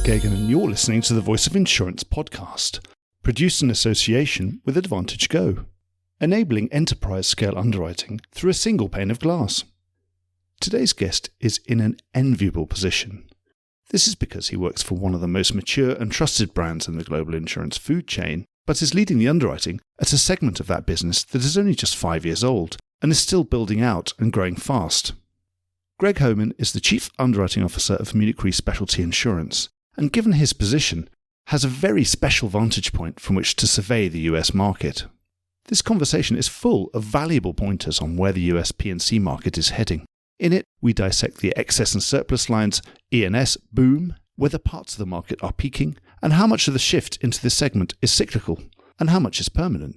Mark Gagan, and you're listening to the Voice of Insurance podcast, produced in association with Advantage Go, enabling enterprise-scale underwriting through a single pane of glass. Today's guest is in an enviable position. This is because he works for one of the most mature and trusted brands in the global insurance food chain, but is leading the underwriting at a segment of that business that is only just 5 years old and is still building out and growing fast. Greg Hohman is the Chief Underwriting Officer of Munich Re Specialty Insurance, and given his position, has a very special vantage point from which to survey the US market. This conversation is full of valuable pointers on where the US P&C market is heading. In it, we dissect the excess and surplus lines E&S boom, whether parts of the market are peaking, and how much of the shift into this segment is cyclical, and how much is permanent.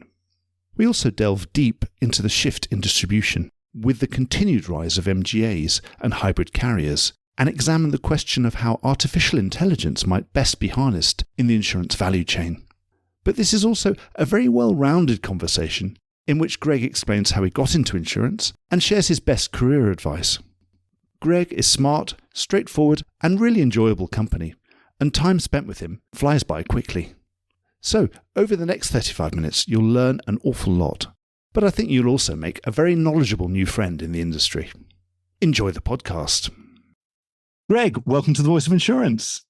We also delve deep into the shift in distribution, with the continued rise of MGAs and hybrid carriers, and examine the question of how artificial intelligence might best be harnessed in the insurance value chain. But this is also a very well-rounded conversation in which Greg explains how he got into insurance and shares his best career advice. Greg is smart, straightforward, and really enjoyable company, and time spent with him flies by quickly. So, over the next 35 minutes, you'll learn an awful lot. But I think you'll also make a very knowledgeable new friend in the industry. Enjoy the podcast. Greg, welcome to the Voice of Insurance.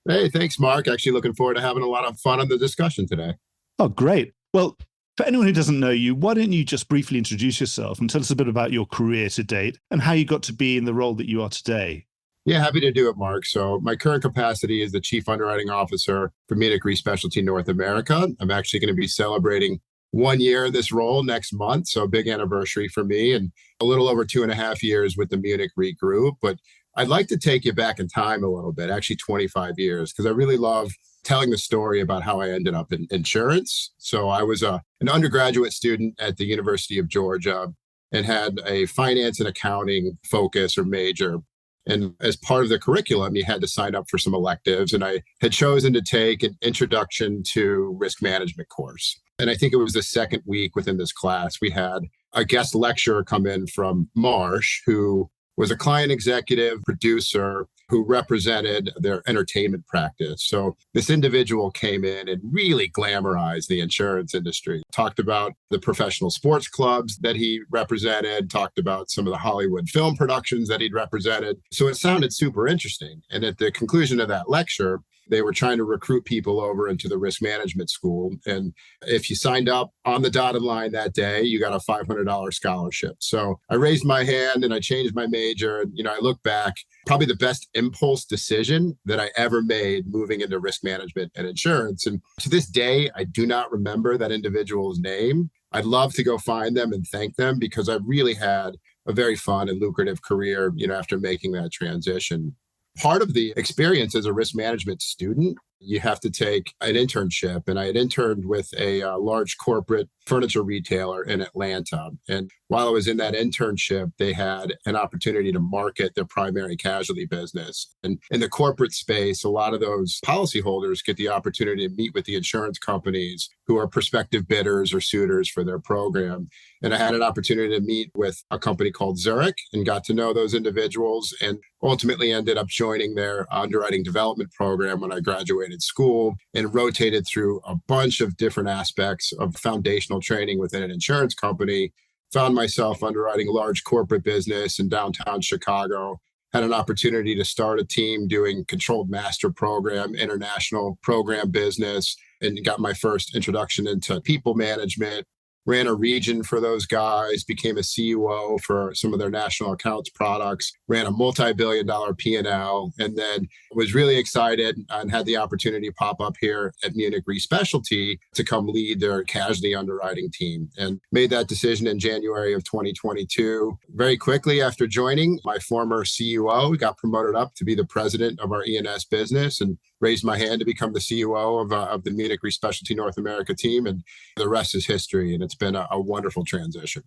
Hey, thanks, Mark. Actually looking forward to having a lot of fun on the discussion today. Oh, great. Well, for anyone who doesn't know you, why don't you just briefly introduce yourself and tell us a bit about your career to date and how you got to be in the role that you are today? Yeah, happy to do it, Mark. So my current capacity is the Chief Underwriting Officer for Munich Re Specialty North America. I'm actually going to be celebrating 1 year in this role next month. So a big anniversary for me, and a little over 2.5 years with the Munich Re Group. But I'd like to take you back in time a little bit, actually 25 years, because I really love telling the story about how I ended up in insurance. So I was an undergraduate student at the University of Georgia and had a finance and accounting focus or major. And as part of the curriculum, you had to sign up for some electives. And I had chosen to take an introduction to risk management course. And I think it was the second week within this class, we had a guest lecturer come in from Marsh, who was a client executive producer who represented their entertainment practice. So this individual came in and really glamorized the insurance industry, talked about the professional sports clubs that he represented, talked about some of the Hollywood film productions that he'd represented. So it sounded super interesting. And at the conclusion of that lecture, they were trying to recruit people over into the risk management school. And if you signed up on the dotted line that day, you got a $500 scholarship. So I raised my hand and I changed my major. And, I look back, probably the best impulse decision that I ever made moving into risk management and insurance. And to this day, I do not remember that individual's name. I'd love to go find them and thank them because I really had a very fun and lucrative career, after making that transition. Part of the experience as a risk management student, you have to take an internship. And I had interned with a large corporate furniture retailer in Atlanta. And while I was in that internship, they had an opportunity to market their primary casualty business. And in the corporate space, a lot of those policyholders get the opportunity to meet with the insurance companies who are prospective bidders or suitors for their program. And I had an opportunity to meet with a company called Zurich and got to know those individuals and ultimately ended up joining their underwriting development program when I graduated school and rotated through a bunch of different aspects of foundational training within an insurance company. Found myself underwriting large corporate business in downtown Chicago. Had an opportunity to start a team doing controlled master program, international program business, and got my first introduction into people management. Ran a region for those guys, became a CUO for some of their national accounts products, ran a multi-billion-dollar P&L, and then was really excited and had the opportunity pop up here at Munich Re Specialty to come lead their casualty underwriting team, and made that decision in January of 2022. Very quickly after joining, my former CUO got promoted up to be the president of our E&S business and raised my hand to become the CUO of the Munich Re Specialty North America team, and the rest is history. And it's been a wonderful transition.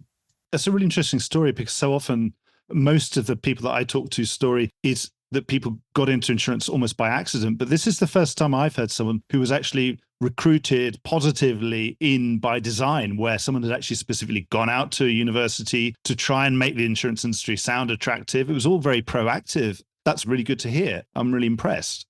That's a really interesting story because so often most of the people that I talk to story is that people got into insurance almost by accident. But this is the first time I've heard someone who was actually recruited positively in by design, where someone had actually specifically gone out to a university to try and make the insurance industry sound attractive. It was all very proactive. That's really good to hear. I'm really impressed.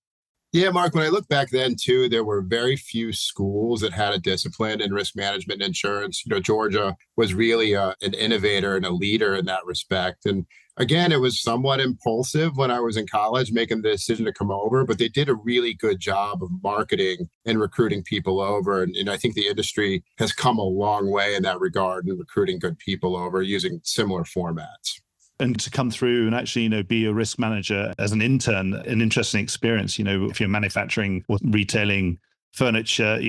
Yeah, Mark, when I look back then too, there were very few schools that had a discipline in risk management and insurance. Georgia was really an innovator and a leader in that respect. And again, it was somewhat impulsive when I was in college making the decision to come over, but they did a really good job of marketing and recruiting people over. And I think the industry has come a long way in that regard in recruiting good people over using similar formats. And to come through and actually, be a risk manager as an intern, an interesting experience, if you're manufacturing or retailing furniture,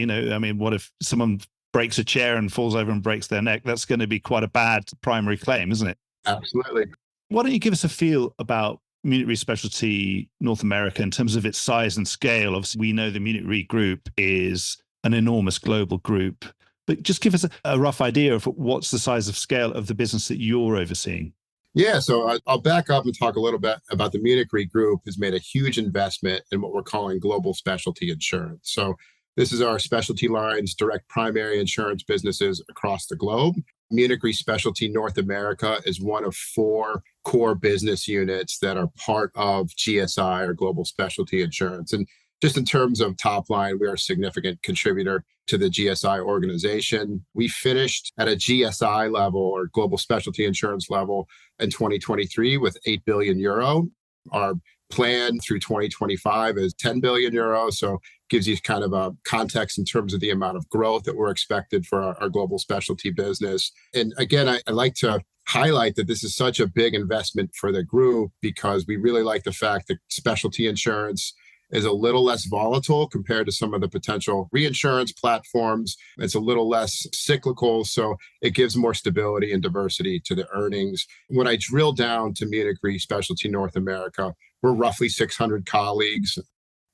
what if someone breaks a chair and falls over and breaks their neck? That's going to be quite a bad primary claim, isn't it? Absolutely. Why don't you give us a feel about Munich Re Specialty North America in terms of its size and scale? Obviously, we know the Munich Re Group is an enormous global group, but just give us a rough idea of what's the size of scale of the business that you're overseeing. Yeah, so I'll back up and talk a little bit about the Munich Re Group has made a huge investment in what we're calling global specialty insurance. So this is our specialty lines, direct primary insurance businesses across the globe. Munich Re Specialty North America is one of 4 core business units that are part of GSI or Global Specialty Insurance. And just in terms of top line, we are a significant contributor to the GSI organization. We finished at a GSI level or global specialty insurance level in 2023 with 8 billion euro. Our plan through 2025 is 10 billion euro. So gives you kind of a context in terms of the amount of growth that we're expected for our global specialty business. And again, I like to highlight that this is such a big investment for the group because we really like the fact that specialty insurance is a little less volatile compared to some of the potential reinsurance platforms. It's a little less cyclical, so it gives more stability and diversity to the earnings. When I drill down to Munich Re Specialty North America, we're roughly 600 colleagues.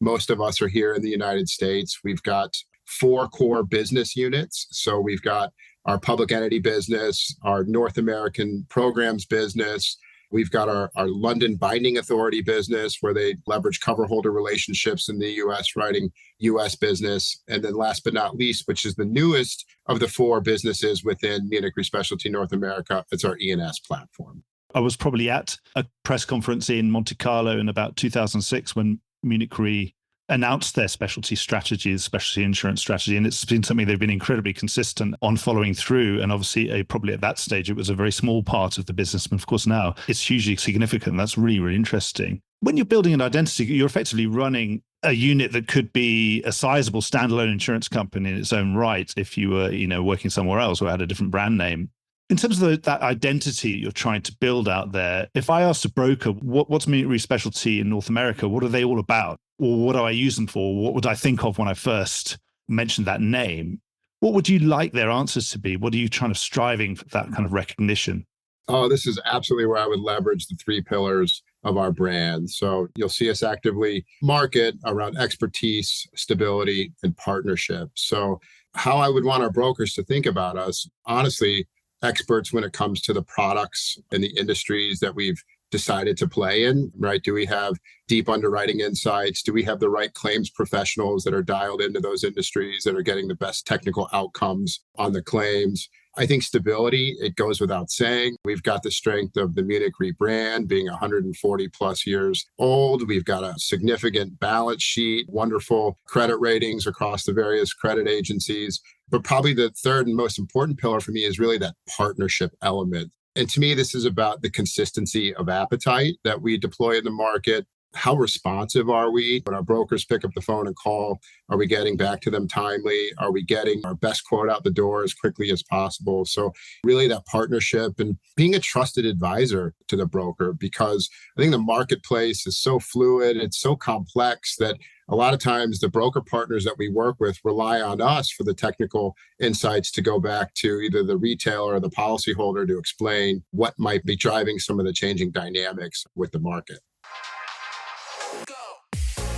Most of us are here in the United States. We've got 4 core business units. So we've got our public entity business, our North American programs business. We've got our London Binding Authority business where they leverage cover holder relationships in the US, writing US business. And then last but not least, which is the newest of the 4 businesses within Munich Re Specialty North America, it's our E&S platform. I was probably at a press conference in Monte Carlo in about 2006 when Munich Re announced their specialty strategy, specialty insurance strategy, and it's been something they've been incredibly consistent on following through. And obviously, probably at that stage, it was a very small part of the business. But of course, now it's hugely significant. That's really, really interesting. When you're building an identity, you're effectively running a unit that could be a sizable standalone insurance company in its own right if you were, working somewhere else or had a different brand name. In terms of that identity you're trying to build out there, if I asked a broker, what's Munich Re Specialty in North America, what are they all about? Or what do I use them for? What would I think of when I first mentioned that name? What would you like their answers to be? What are you trying to striving for that kind of recognition? Oh, this is absolutely where I would leverage the 3 pillars of our brand. So you'll see us actively market around expertise, stability, and partnership. So how I would want our brokers to think about us, honestly, experts when it comes to the products and the industries that we've decided to play in, right? Do we have deep underwriting insights? Do we have the right claims professionals that are dialed into those industries that are getting the best technical outcomes on the claims? I think stability, it goes without saying. We've got the strength of the Munich Re brand being 140 plus years old. We've got a significant balance sheet, wonderful credit ratings across the various credit agencies. But probably the third and most important pillar for me is really that partnership element. And to me, this is about the consistency of appetite that we deploy in the market. How responsive are we? When our brokers pick up the phone and call, are we getting back to them timely? Are we getting our best quote out the door as quickly as possible? So really that partnership and being a trusted advisor to the broker, because I think the marketplace is so fluid, it's so complex that a lot of times the broker partners that we work with rely on us for the technical insights to go back to either the retailer or the policyholder to explain what might be driving some of the changing dynamics with the market.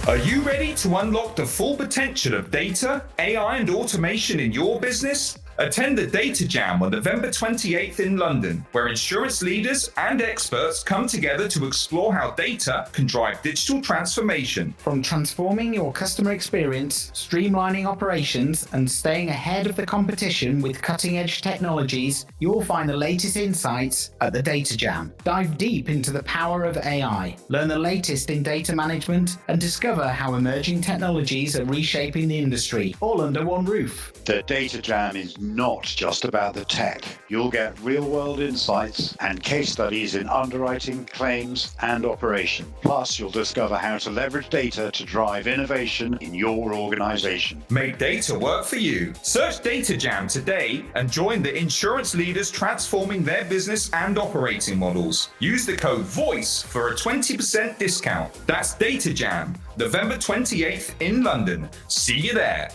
Are you ready to unlock the full potential of data, AI, and automation in your business? Attend the Data Jam on November 28th in London, where insurance leaders and experts come together to explore how data can drive digital transformation. From transforming your customer experience, streamlining operations, and staying ahead of the competition with cutting-edge technologies, you'll find the latest insights at the Data Jam. Dive deep into the power of AI, learn the latest in data management, and discover how emerging technologies are reshaping the industry, all under one roof. The Data Jam is not just about the tech. You'll get real-world insights and case studies in underwriting, claims, and operation. Plus, you'll discover how to leverage data to drive innovation in your organization. Make data work for you. Search Data Jam today and join the insurance leaders transforming their business and operating models. Use the code VOICE for a 20% discount. That's Data Jam, November 28th in London. See you there.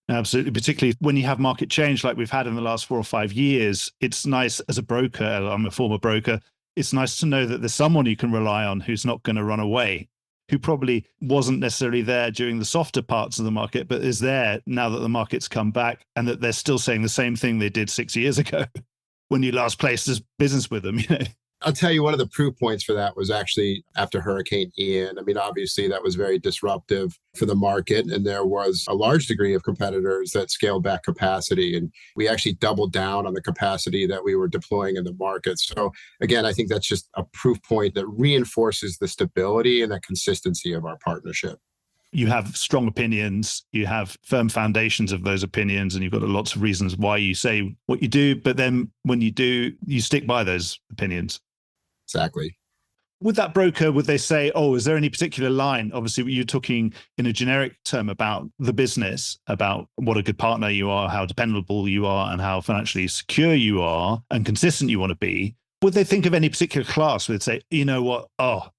Absolutely, particularly when you have market change like we've had in the last 4 or 5 years. It's nice as a broker, I'm a former broker, it's nice to know that there's someone you can rely on who's not going to run away, who probably wasn't necessarily there during the softer parts of the market, but is there now that the market's come back, and that they're still saying the same thing they did 6 years ago when you last placed this business with them. I'll tell you, one of the proof points for that was actually after Hurricane Ian. I mean, obviously, that was very disruptive for the market, and there was a large degree of competitors that scaled back capacity. And we actually doubled down on the capacity that we were deploying in the market. So again, I think that's just a proof point that reinforces the stability and the consistency of our partnership. You have strong opinions, you have firm foundations of those opinions, and you've got lots of reasons why you say what you do. But then when you do, you stick by those opinions. Exactly. With that broker, would they say, oh, is there any particular line? Obviously, you're talking in a generic term about the business, about what a good partner you are, how dependable you are, and how financially secure you are and consistent you want to be. Would they think of any particular class where they'd say, you know what,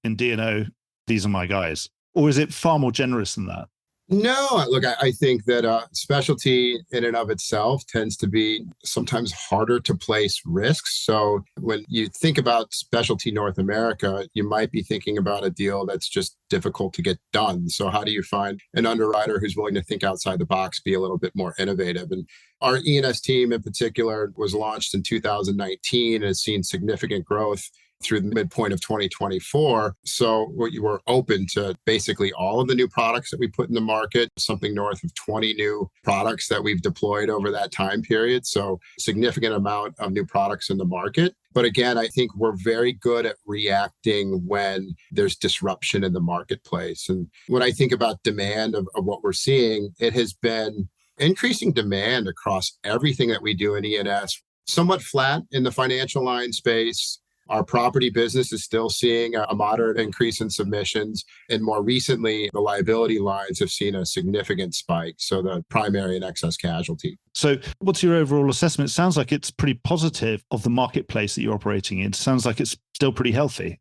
in D&O, these are my guys? Or is it far more generous than that? No, look, I think that specialty in and of itself tends to be sometimes harder to place risks. So when you think about specialty North America, you might be thinking about a deal that's just difficult to get done. So how do you find an underwriter who's willing to think outside the box, be a little bit more innovative? And our E&S team in particular was launched in 2019 and has seen significant growth through the midpoint of 2024. So we were open to basically all of the new products that we put in the market, something north of 20 new products that we've deployed over that time period. So significant amount of new products in the market. But again, I think we're very good at reacting when there's disruption in the marketplace. And when I think about demand of what we're seeing, it has been increasing demand across everything that we do in E&S, somewhat flat in the financial line space. Our property business is still seeing a moderate increase in submissions. And more recently, the liability lines have seen a significant spike. So the primary and excess casualty. So what's your overall assessment? It sounds like it's pretty positive of the marketplace that you're operating in. It sounds like it's still pretty healthy.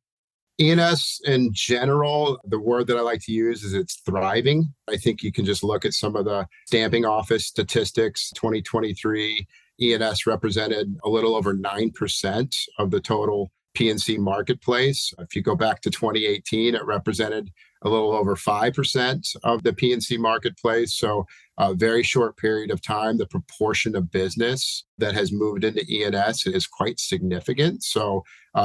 E&S in general, the word that I like to use is it's thriving. I think you can just look at some of the stamping office statistics. 2023, E&S represented a little over 9% of the total P&C marketplace. If you go back to 2018, it represented a little over 5% of the P&C marketplace. So a very short period of time, the proportion of business that has moved into E&S is quite significant. So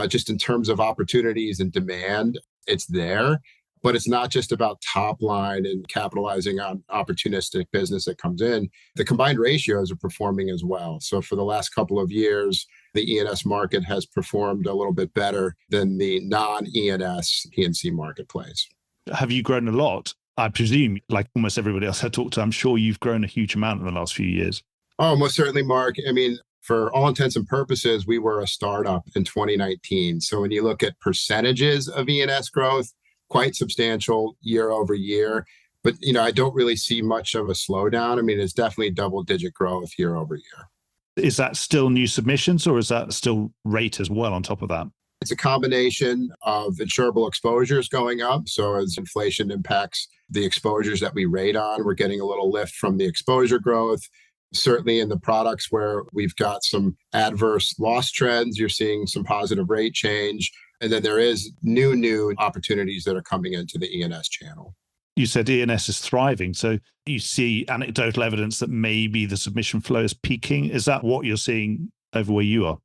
just in terms of opportunities and demand, it's there. But it's not just about top line and capitalizing on opportunistic business that comes in. The combined ratios are performing as well. So for the last couple of years, the E&S market has performed a little bit better than the non-E&S P&C marketplace. Have you grown a lot? I presume, like almost everybody else I talked to, I'm sure you've grown a huge amount in the last few years. Oh, most certainly, Mark. I mean, for all intents and purposes, we were a startup in 2019. So when you look at percentages of E&S growth, quite substantial year over year. But, I don't really see much of a slowdown. I mean, it's definitely double-digit growth year over year. Is that still new submissions, or is that still rate as well on top of that? It's a combination of insurable exposures going up. So as inflation impacts the exposures that we rate on, we're getting a little lift from the exposure growth. Certainly in the products where we've got some adverse loss trends, you're seeing some positive rate change. And then there is new opportunities that are coming into the E&S channel. You said E&S is thriving. So you see anecdotal evidence that maybe the submission flow is peaking. Is that what you're seeing over where you are?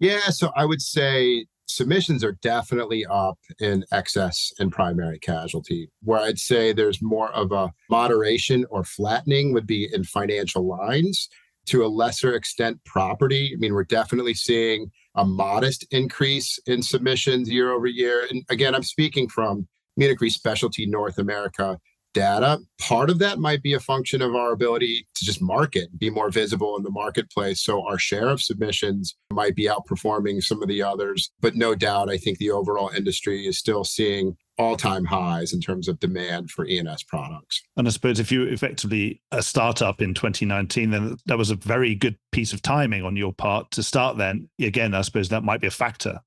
Yeah, so I would say submissions are definitely up in excess and primary casualty. Where I'd say there's more of a moderation or flattening would be in financial lines, to a lesser extent property. I mean, we're definitely seeing a modest increase in submissions year over year. And again, I'm speaking from Munich Re Specialty North America data. Part of that might be a function of our ability to just market, be more visible in the marketplace. So our share of submissions might be outperforming some of the others. But no doubt, I think the overall industry is still seeing all-time highs in terms of demand for E&S products. And I suppose if you were effectively a startup in 2019, then that was a very good piece of timing on your part to start then. Again, I suppose that might be a factor.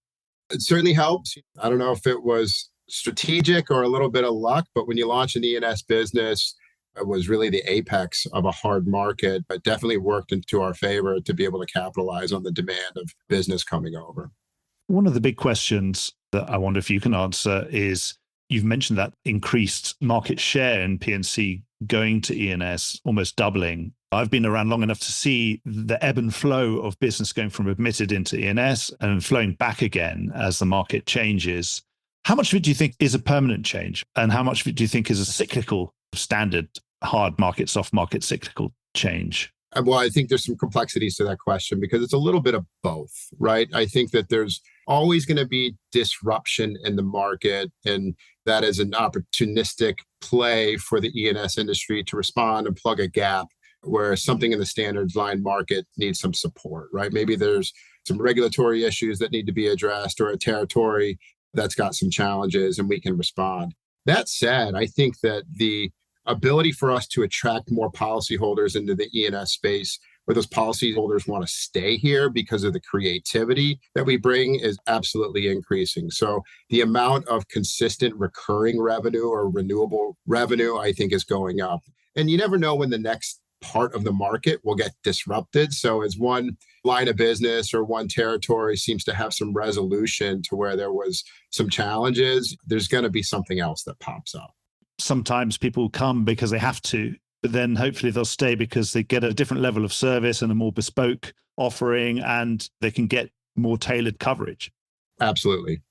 It certainly helps. I don't know if it was strategic or a little bit of luck, but when you launch an E&S business, it was really the apex of a hard market, but definitely worked into our favor to be able to capitalize on the demand of business coming over. One of the big questions that I wonder if you can answer is, you've mentioned that increased market share in P&C going to E&S, almost doubling. I've been around long enough to see the ebb and flow of business going from admitted into E&S and flowing back again as the market changes. How much of it do you think is a permanent change? And how much of it do you think is a cyclical, standard, hard market, soft market, cyclical change? Well, I think there's some complexities to that question because it's a little bit of both, right? I think that there's always going to be disruption in the market, and that is an opportunistic play for the E&S industry to respond and plug a gap where something in the standards line market needs some support, right? Maybe there's some regulatory issues that need to be addressed, or a territory that's got some challenges, and we can respond. That said, I think that the ability for us to attract more policyholders into the E&S space, where those policyholders want to stay here because of the creativity that we bring, is absolutely increasing. So the amount of consistent recurring revenue or renewable revenue, I think, is going up. And you never know when the next part of the market will get disrupted. So as one line of business or one territory seems to have some resolution to where there was some challenges, there's going to be something else that pops up. Sometimes people come because they have to, but then hopefully they'll stay because they get a different level of service and a more bespoke offering, and they can get more tailored coverage. Absolutely.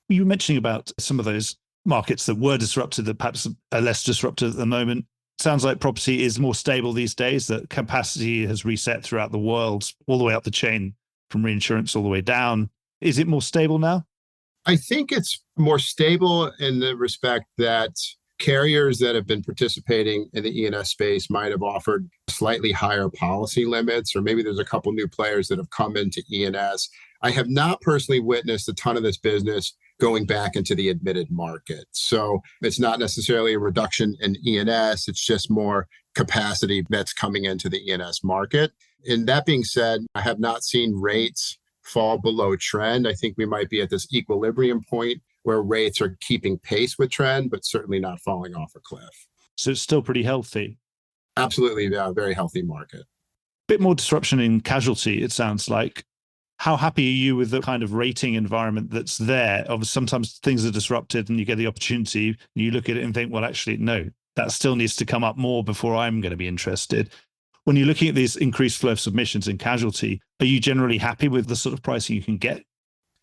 You were mentioning about some of those markets that were disrupted that perhaps are less disrupted at the moment. Sounds like property is more stable these days, that capacity has reset throughout the world, all the way up the chain, from reinsurance all the way down. Is it more stable now? I think it's more stable in the respect that carriers that have been participating in the E&S space might have offered slightly higher policy limits, or maybe there's a couple new players that have come into E&S. I have not personally witnessed a ton of this business going back into the admitted market. So it's not necessarily a reduction in E&S, it's just more capacity that's coming into the E&S market. And that being said, I have not seen rates fall below trend. I think we might be at this equilibrium point where rates are keeping pace with trend, but certainly not falling off a cliff. So it's still pretty healthy. Absolutely, a very healthy market. Bit more disruption in casualty, it sounds like. How happy are you with the kind of rating environment that's there? Obviously, sometimes things are disrupted and you get the opportunity and you look at it and think, well, actually, no, that still needs to come up more before I'm going to be interested. When you're looking at these increased flow of submissions in casualty, are you generally happy with the sort of pricing you can get?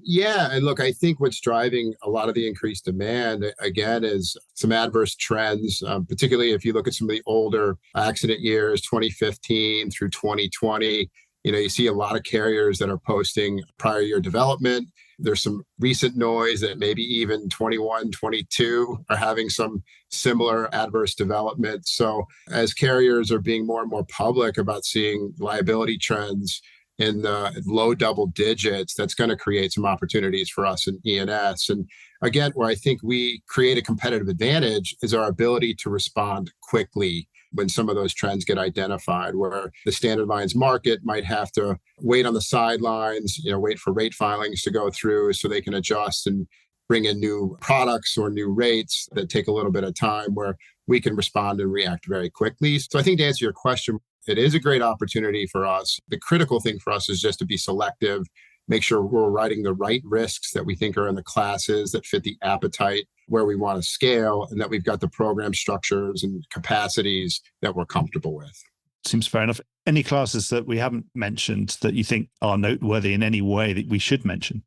Yeah. And look, I think what's driving a lot of the increased demand, again, is some adverse trends, particularly if you look at some of the older accident years, 2015 through 2020. You see a lot of carriers that are posting prior year development. There's some recent noise that maybe even 21, 22 are having some similar adverse development. So as carriers are being more and more public about seeing liability trends in the low double digits, that's going to create some opportunities for us in E&S. And again, where I think we create a competitive advantage is our ability to respond quickly when some of those trends get identified, where the standard lines market might have to wait on the sidelines, wait for rate filings to go through so they can adjust and bring in new products or new rates that take a little bit of time, where we can respond and react very quickly. So I think to answer your question, it is a great opportunity for us. The critical thing for us is just to be selective make sure we're writing the right risks that we think are in the classes that fit the appetite where we want to scale, and that we've got the program structures and capacities that we're comfortable with. Seems fair enough. Any classes that we haven't mentioned that you think are noteworthy in any way that we should mention?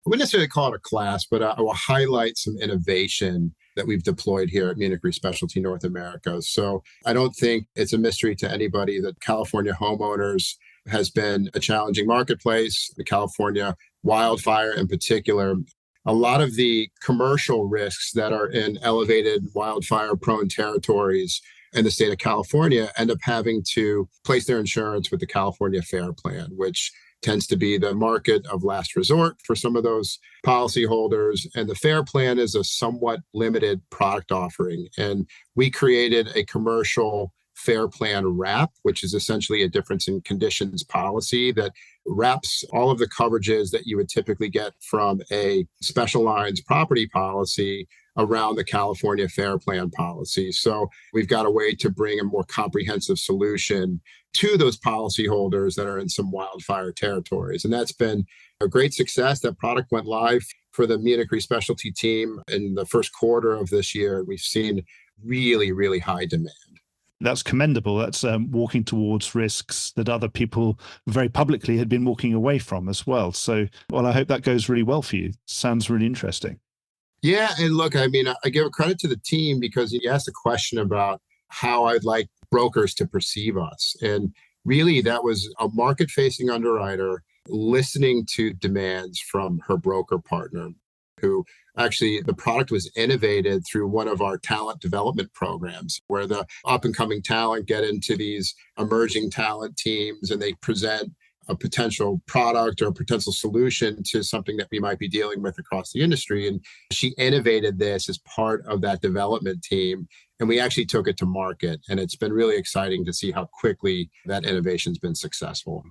I wouldn't necessarily call it a class, but I will highlight some innovation that we've deployed here at Munich Re Specialty North America. So I don't think it's a mystery to anybody that California homeowners has been a challenging marketplace. The California wildfire in particular, a lot of the commercial risks that are in elevated wildfire-prone territories in the state of California end up having to place their insurance with the California Fair Plan, which tends to be the market of last resort for some of those policyholders. And the Fair Plan is a somewhat limited product offering. And we created a commercial Fair Plan wrap, which is essentially a difference in conditions policy that wraps all of the coverages that you would typically get from a special lines property policy around the California Fair Plan policy. So we've got a way to bring a more comprehensive solution to those policyholders that are in some wildfire territories. And that's been a great success. That product went live for the Munich Re Specialty team in the first quarter of this year. We've seen really, really high demand. That's commendable. That's walking towards risks that other people very publicly had been walking away from as well. So, well, I hope that goes really well for you. Sounds really interesting. Yeah. And look, I mean, I give credit to the team because you asked a question about how I'd like brokers to perceive us. And really, that was a market-facing underwriter listening to demands from her broker partner, who actually the product was innovated through one of our talent development programs where the up-and-coming talent get into these emerging talent teams and they present a potential product or a potential solution to something that we might be dealing with across the industry. And she innovated this as part of that development team. And we actually took it to market. And it's been really exciting to see how quickly that innovation's been successful.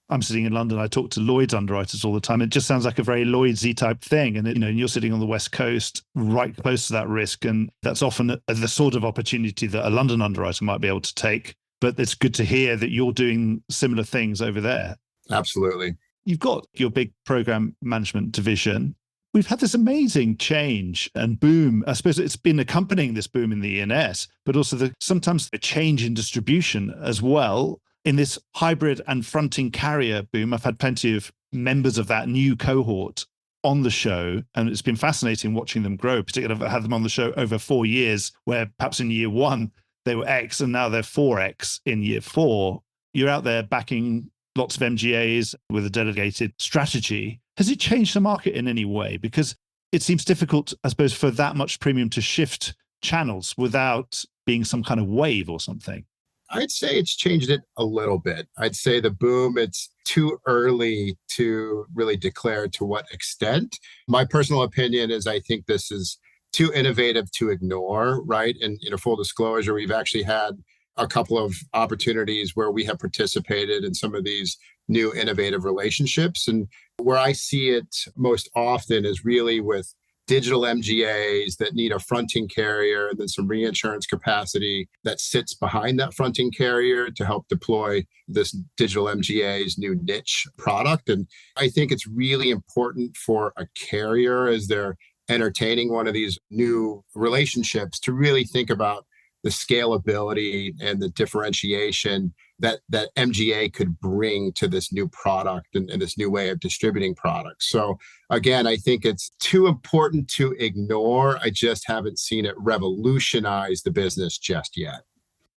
I'm sitting in London. I talk to Lloyd's underwriters all the time. It just sounds like a very Lloydsy type thing. And, you're sitting on the West Coast, right close to that risk. And that's often the sort of opportunity that a London underwriter might be able to take. But it's good to hear that you're doing similar things over there. Absolutely. You've got your big program management division. We've had this amazing change and boom. I suppose it's been accompanying this boom in the E&S, but also sometimes a change in distribution as well. In this hybrid and fronting carrier boom, I've had plenty of members of that new cohort on the show, and it's been fascinating watching them grow. Particularly, I've had them on the show over 4 years, where perhaps in year one, they were X, and now they're 4X in year 4. You're out there backing lots of MGAs with a delegated strategy. Has it changed the market in any way? Because it seems difficult, I suppose, for that much premium to shift channels without being some kind of wave or something. I'd say it's changed it a little bit. I'd say the boom, it's too early to really declare to what extent. My personal opinion is I think this is too innovative to ignore, right? And full disclosure, we've actually had a couple of opportunities where we have participated in some of these new innovative relationships. And where I see it most often is really with digital MGAs that need a fronting carrier and then some reinsurance capacity that sits behind that fronting carrier to help deploy this digital MGA's new niche product. And I think it's really important for a carrier as they're entertaining one of these new relationships to really think about the scalability and the differentiation that MGA could bring to this new product and this new way of distributing products. So again, I think it's too important to ignore. I just haven't seen it revolutionize the business just yet.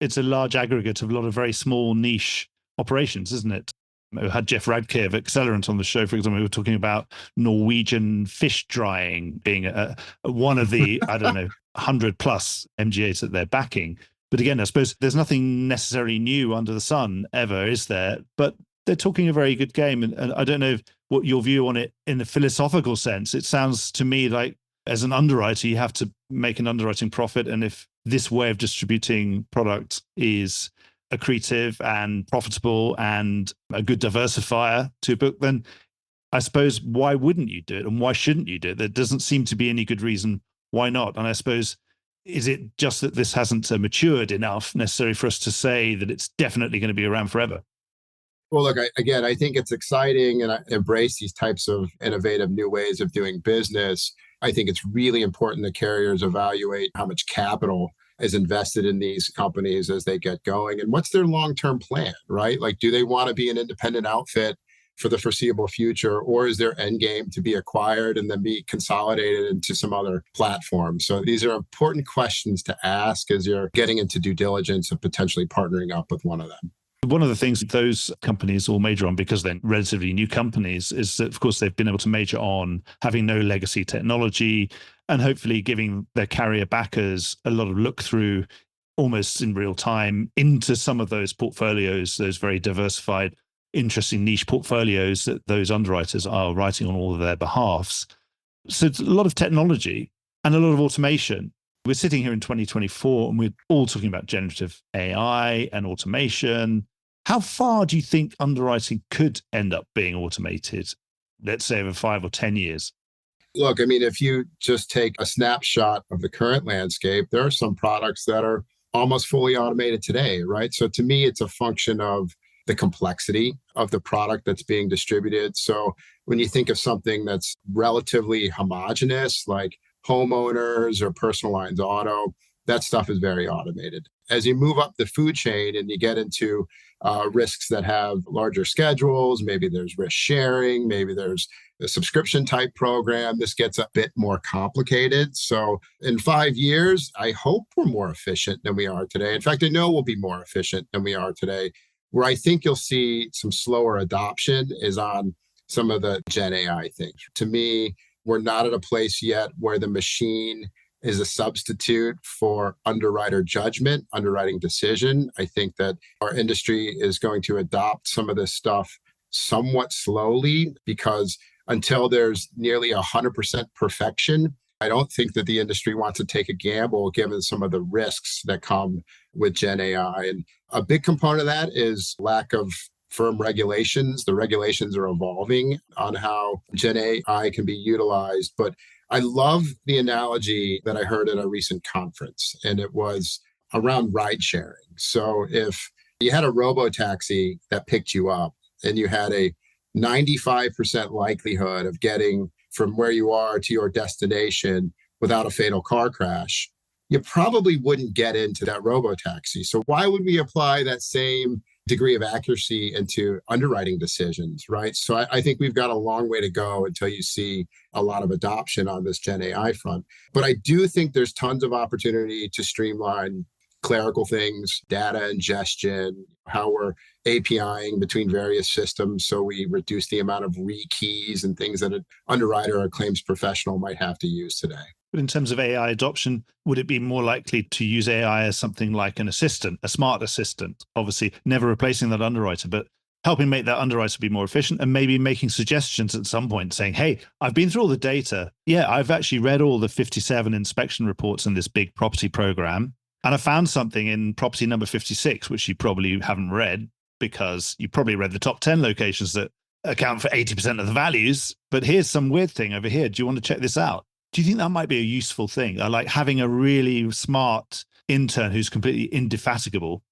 It's a large aggregate of a lot of very small niche operations, isn't it? We had Jeff Radke of Accelerant on the show, for example. We were talking about Norwegian fish drying being one of the, 100 plus MGAs that they're backing. But again, I suppose there's nothing necessarily new under the sun ever, is there? But they're talking a very good game. And I don't know what your view on it in the philosophical sense. It sounds to me like as an underwriter, you have to make an underwriting profit. And if this way of distributing product is accretive and profitable and a good diversifier to a book, then I suppose why wouldn't you do it? And why shouldn't you do it? There doesn't seem to be any good reason why not. And I suppose, is it just that this hasn't matured enough necessarily for us to say that it's definitely going to be around forever? Well, look, I think it's exciting and I embrace these types of innovative new ways of doing business. I think it's really important that carriers evaluate how much capital is invested in these companies as they get going and what's their long-term plan, right? Like, do they want to be an independent outfit for the foreseeable future, or is their end game to be acquired and then be consolidated into some other platform? So these are important questions to ask as you're getting into due diligence of potentially partnering up with one of them. One of the things those companies all major on, because they're relatively new companies, is that, of course, they've been able to major on having no legacy technology and hopefully giving their carrier backers a lot of look through almost in real time into some of those portfolios, those very diversified, interesting niche portfolios that those underwriters are writing on all of their behalfs. So it's a lot of technology and a lot of automation. We're sitting here in 2024 and we're all talking about generative AI and automation. How far do you think underwriting could end up being automated, let's say over 5 or 10 years? Look, I mean, if you just take a snapshot of the current landscape, there are some products that are almost fully automated today, right? So to me, it's a function of the complexity of the product that's being distributed. So when you think of something that's relatively homogeneous, like homeowners or personal lines auto, that stuff is very automated. As you move up the food chain and you get into risks that have larger schedules, maybe there's risk sharing, maybe there's a subscription type program, this gets a bit more complicated. So in 5 years, I hope we're more efficient than we are today. In fact, I know we'll be more efficient than we are today. Where I think you'll see some slower adoption is on some of the Gen AI things. To me, we're not at a place yet where the machine is a substitute for underwriter judgment, underwriting decision. I think that our industry is going to adopt some of this stuff somewhat slowly because until there's nearly 100% perfection, I don't think that the industry wants to take a gamble given some of the risks that come with Gen AI. And a big component of that is lack of firm regulations. The regulations are evolving on how Gen AI can be utilized. But I love the analogy that I heard at a recent conference, and it was around ride sharing. So if you had a robo-taxi that picked you up and you had a 95% likelihood of getting from where you are to your destination without a fatal car crash, you probably wouldn't get into that robo-taxi. So why would we apply that same degree of accuracy into underwriting decisions, right? So I think we've got a long way to go until you see a lot of adoption on this Gen AI front. But I do think there's tons of opportunity to streamline clerical things, data ingestion, how we're APIing between various systems so we reduce the amount of rekeys and things that an underwriter or claims professional might have to use today. But in terms of AI adoption, would it be more likely to use AI as something like an assistant, a smart assistant? Obviously, never replacing that underwriter, but helping make that underwriter be more efficient and maybe making suggestions at some point saying, hey, I've been through all the data. Yeah, I've actually read all the 57 inspection reports in this big property program. And I found something in property number 56, which you probably haven't read because you probably read the top 10 locations that account for 80% of the values. But here's some weird thing over here. Do you want to check this out? Do you think that might be a useful thing? Like having a really smart intern who's completely indefatigable?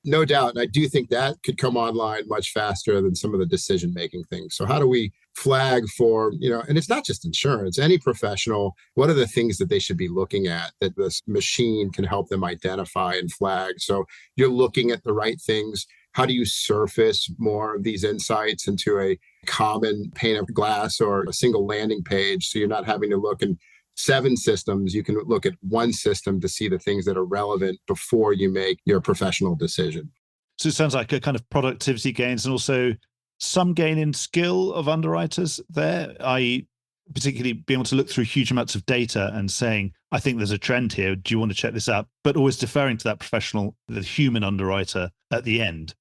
No doubt. And I do think that could come online much faster than some of the decision-making things. So how do we flag for, and it's not just insurance, any professional, what are the things that they should be looking at that this machine can help them identify and flag? So you're looking at the right things. How do you surface more of these insights into a common pane of glass or a single landing page? So you're not having to look in 7 systems. You can look at one system to see the things that are relevant before you make your professional decision. So it sounds like a kind of productivity gains and also some gain in skill of underwriters there, i.e., particularly being able to look through huge amounts of data and saying, I think there's a trend here. Do you want to check this out? But always deferring to that professional, the human underwriter at the end.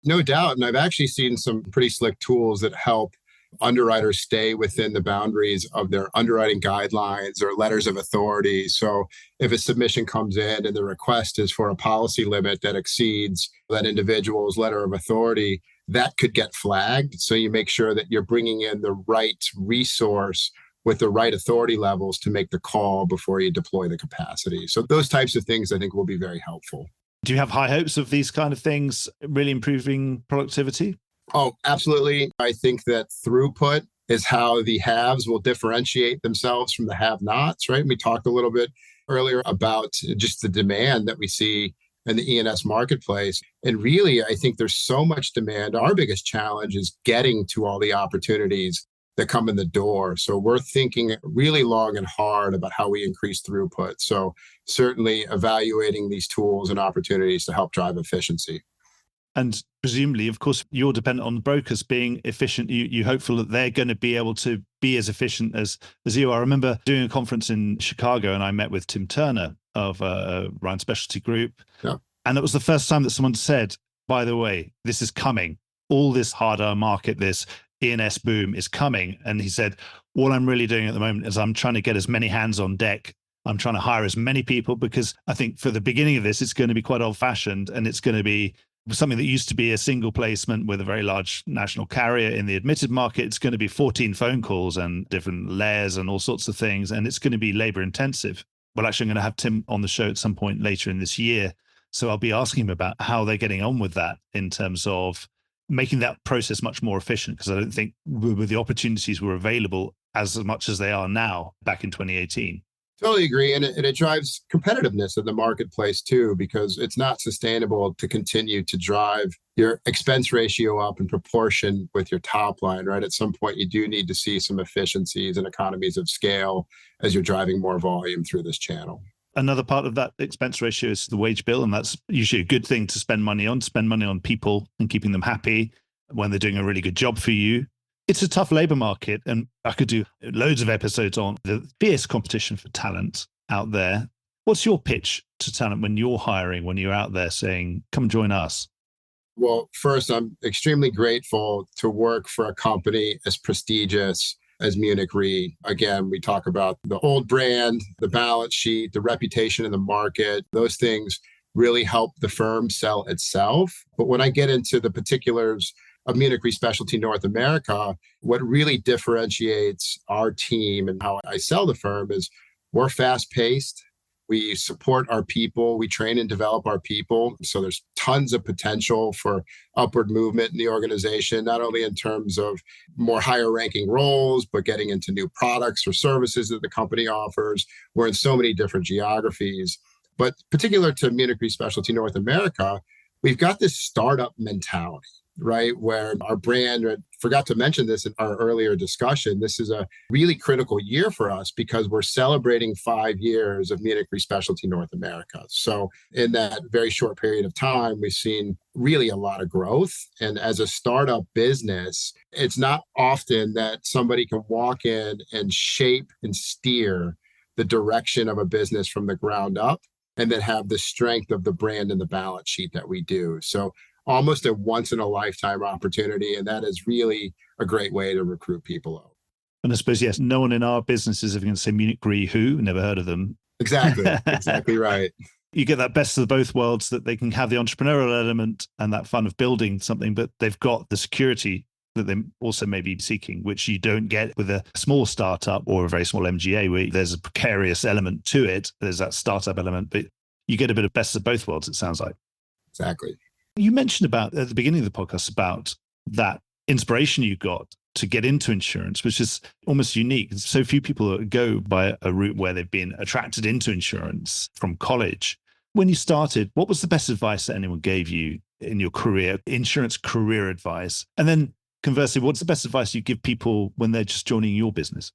No doubt. And I've actually seen some pretty slick tools that help underwriters stay within the boundaries of their underwriting guidelines or letters of authority. So if a submission comes in and the request is for a policy limit that exceeds that individual's letter of authority, that could get flagged. So you make sure that you're bringing in the right resource with the right authority levels to make the call before you deploy the capacity. So those types of things I think will be very helpful. Do you have high hopes of these kind of things really improving productivity? Oh, absolutely. I think that throughput is how the haves will differentiate themselves from the have-nots, right? We talked a little bit earlier about just the demand that we see in the E&S marketplace. And really, I think there's so much demand. Our biggest challenge is getting to all the opportunities that come in the door. So we're thinking really long and hard about how we increase throughput. So certainly evaluating these tools and opportunities to help drive efficiency. And presumably, of course, you're dependent on the brokers being efficient. You're hopeful that they're going to be able to be as efficient as you are. I remember doing a conference in Chicago and I met with Tim Turner of Ryan Specialty Group. Yeah. And it was the first time that someone said, by the way, this is coming. All this harder market, this E&S boom is coming. And he said, all I'm really doing at the moment is I'm trying to get as many hands on deck. I'm trying to hire as many people because I think for the beginning of this, it's going to be quite old fashioned and it's going to be something that used to be a single placement with a very large national carrier in the admitted market. It's going to be 14 phone calls and different layers and all sorts of things. And it's going to be labor intensive. Well, actually, I'm going to have Tim on the show at some point later in this year. So I'll be asking him about how they're getting on with that in terms of making that process much more efficient, because I don't think with the opportunities were available as much as they are now back in 2018. Totally agree. And it drives competitiveness in the marketplace too, because it's not sustainable to continue to drive your expense ratio up in proportion with your top line, right? At some point, you do need to see some efficiencies and economies of scale as you're driving more volume through this channel. Another part of that expense ratio is the wage bill. And that's usually a good thing to spend money on people and keeping them happy when they're doing a really good job for you. It's a tough labor market, and I could do loads of episodes on the fierce competition for talent out there. What's your pitch to talent when you're hiring, when you're out there saying, come join us? Well, first, I'm extremely grateful to work for a company as prestigious as Munich Re. Again, we talk about the old brand, the balance sheet, the reputation in the market. Those things really help the firm sell itself. But when I get into the particulars of Munich Re Specialty North America, what really differentiates our team and how I sell the firm is we're fast-paced. We support our people. We train and develop our people. So there's tons of potential for upward movement in the organization, not only in terms of more higher ranking roles, but getting into new products or services that the company offers. We're in so many different geographies. But particular to Munich Re Specialty North America, we've got this startup mentality, right? Where our brand, I forgot to mention this in our earlier discussion, this is a really critical year for us because we're celebrating 5 years of Munich Re Specialty North America. So in that very short period of time, we've seen really a lot of growth. And as a startup business, it's not often that somebody can walk in and shape and steer the direction of a business from the ground up and then have the strength of the brand and the balance sheet that we do. So almost a once in a lifetime opportunity. And that is really a great way to recruit people out. And I suppose, yes, no one in our business is ever going to say Munich Re who, never heard of them. Exactly. Exactly right. You get that best of both worlds, that they can have the entrepreneurial element and that fun of building something, but they've got the security that they also may be seeking, which you don't get with a small startup or a very small MGA where there's a precarious element to it. There's that startup element, but you get a bit of best of both worlds, it sounds like. Exactly. You mentioned about at the beginning of the podcast about that inspiration you got to get into insurance, which is almost unique. So few people go by a route where they've been attracted into insurance from college. When you started, what was the best advice that anyone gave you in your career, insurance career advice? And then conversely, what's the best advice you give people when they're just joining your business?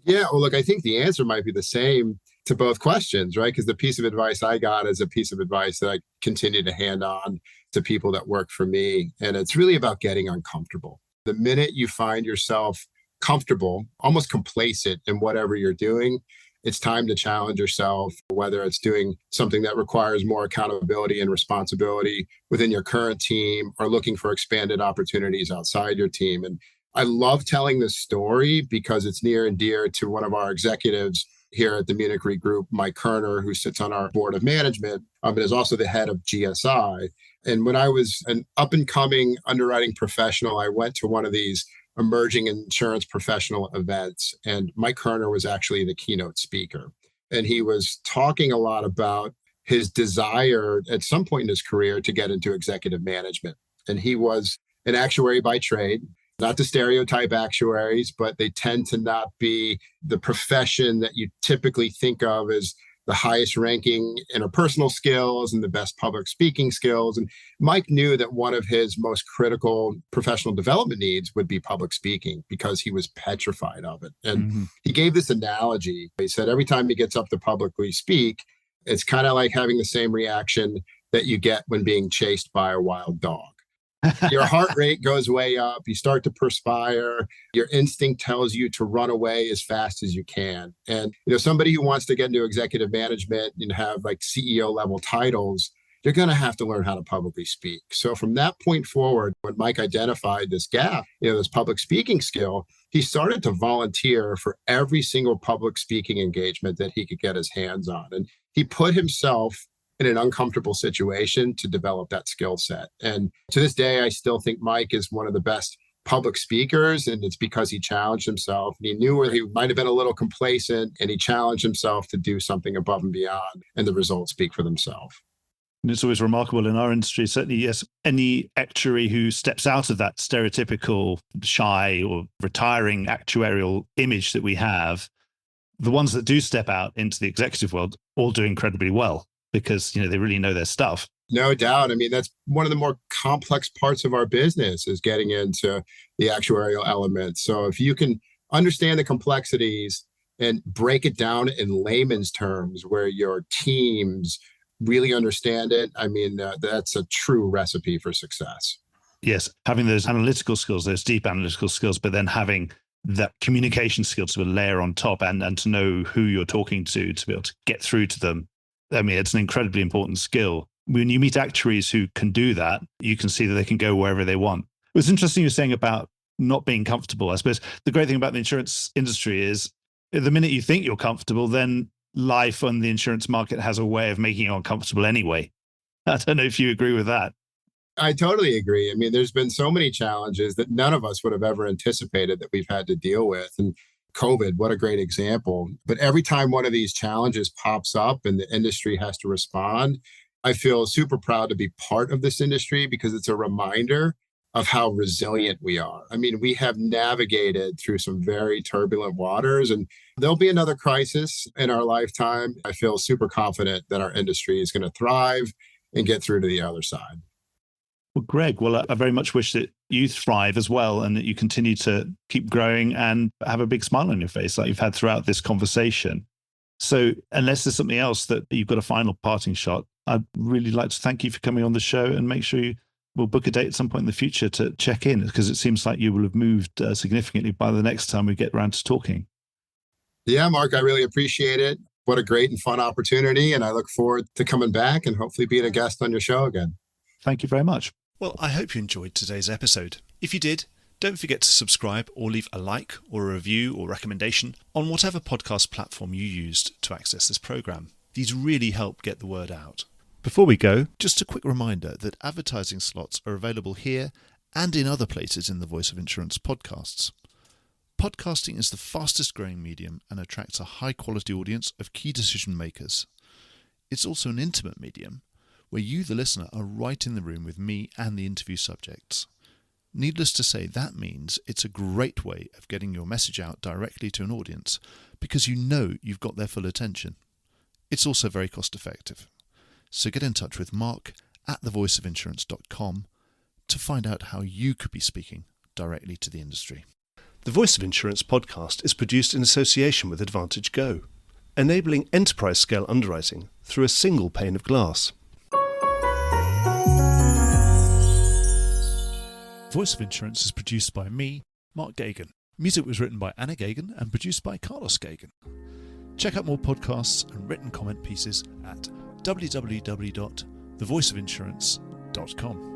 Yeah, well, look, I think the answer might be the same to both questions, right? Because the piece of advice I got is a piece of advice that I continue to hand on to people that work for me. And it's really about getting uncomfortable. The minute you find yourself comfortable, almost complacent in whatever you're doing, it's time to challenge yourself, whether it's doing something that requires more accountability and responsibility within your current team or looking for expanded opportunities outside your team. And I love telling this story because it's near and dear to one of our executives here at the Munich Re Group, Mike Kerner, who sits on our board of management, and is also the head of GSI. And when I was an up-and-coming underwriting professional, I went to one of these emerging insurance professional events, and Mike Kerner was actually the keynote speaker. And he was talking a lot about his desire at some point in his career to get into executive management. And he was an actuary by trade, not to stereotype actuaries, but they tend to not be the profession that you typically think of as the highest ranking interpersonal skills and the best public speaking skills. And Mike knew that one of his most critical professional development needs would be public speaking because he was petrified of it. And he gave this analogy. He said, every time he gets up to publicly speak, it's kind of like having the same reaction that you get when being chased by a wild dog. Your heart rate goes way up. You start to perspire. Your instinct tells you to run away as fast as you can. And, somebody who wants to get into executive management and have like CEO level titles, you're going to have to learn how to publicly speak. So from that point forward, when Mike identified this gap, this public speaking skill, he started to volunteer for every single public speaking engagement that he could get his hands on. And he put himself in an uncomfortable situation to develop that skill set. And to this day, I still think Mike is one of the best public speakers, and it's because he challenged himself and he knew where he might have been a little complacent, and he challenged himself to do something above and beyond, and the results speak for themselves. And it's always remarkable in our industry, certainly, yes, any actuary who steps out of that stereotypical shy or retiring actuarial image that we have, the ones that do step out into the executive world all do incredibly well, because they really know their stuff. No doubt. I mean, that's one of the more complex parts of our business is getting into the actuarial elements. So if you can understand the complexities and break it down in layman's terms where your teams really understand it, I mean, that's a true recipe for success. Yes, having those analytical skills, those deep analytical skills, but then having that communication skills to layer on top and to know who you're talking to be able to get through to them. I mean, it's an incredibly important skill. When you meet actuaries who can do that, you can see that they can go wherever they want. It was interesting you were saying about not being comfortable. I suppose the great thing about the insurance industry is the minute you think you're comfortable, then life on the insurance market has a way of making you uncomfortable anyway. I don't know if you agree with that. I totally agree. I mean, there's been so many challenges that none of us would have ever anticipated that we've had to deal with. And COVID, what a great example. But every time one of these challenges pops up and the industry has to respond, I feel super proud to be part of this industry because it's a reminder of how resilient we are. I mean, we have navigated through some very turbulent waters, and there'll be another crisis in our lifetime. I feel super confident that our industry is going to thrive and get through to the other side. Well, Greg, I very much wish that you thrive as well and that you continue to keep growing and have a big smile on your face like you've had throughout this conversation. So unless there's something else that you've got a final parting shot, I'd really like to thank you for coming on the show and make sure we'll book a date at some point in the future to check in, because it seems like you will have moved significantly by the next time we get around to talking. Yeah, Mark, I really appreciate it. What a great and fun opportunity. And I look forward to coming back and hopefully being a guest on your show again. Thank you very much. Well, I hope you enjoyed today's episode. If you did, don't forget to subscribe or leave a like or a review or recommendation on whatever podcast platform you used to access this program. These really help get the word out. Before we go, just a quick reminder that advertising slots are available here and in other places in the Voice of Insurance podcasts. Podcasting is the fastest growing medium and attracts a high quality audience of key decision makers. It's also an intimate medium where you, the listener, are right in the room with me and the interview subjects. Needless to say, that means it's a great way of getting your message out directly to an audience because you know you've got their full attention. It's also very cost effective. So get in touch with Mark at thevoiceofinsurance.com to find out how you could be speaking directly to the industry. The Voice of Insurance podcast is produced in association with Advantage Go, enabling enterprise-scale underwriting through a single pane of glass. Voice of Insurance is produced by me, Mark Gagan. Music was written by Anna Gagan and produced by Carlos Gagan. Check out more podcasts and written comment pieces at www.thevoiceofinsurance.com.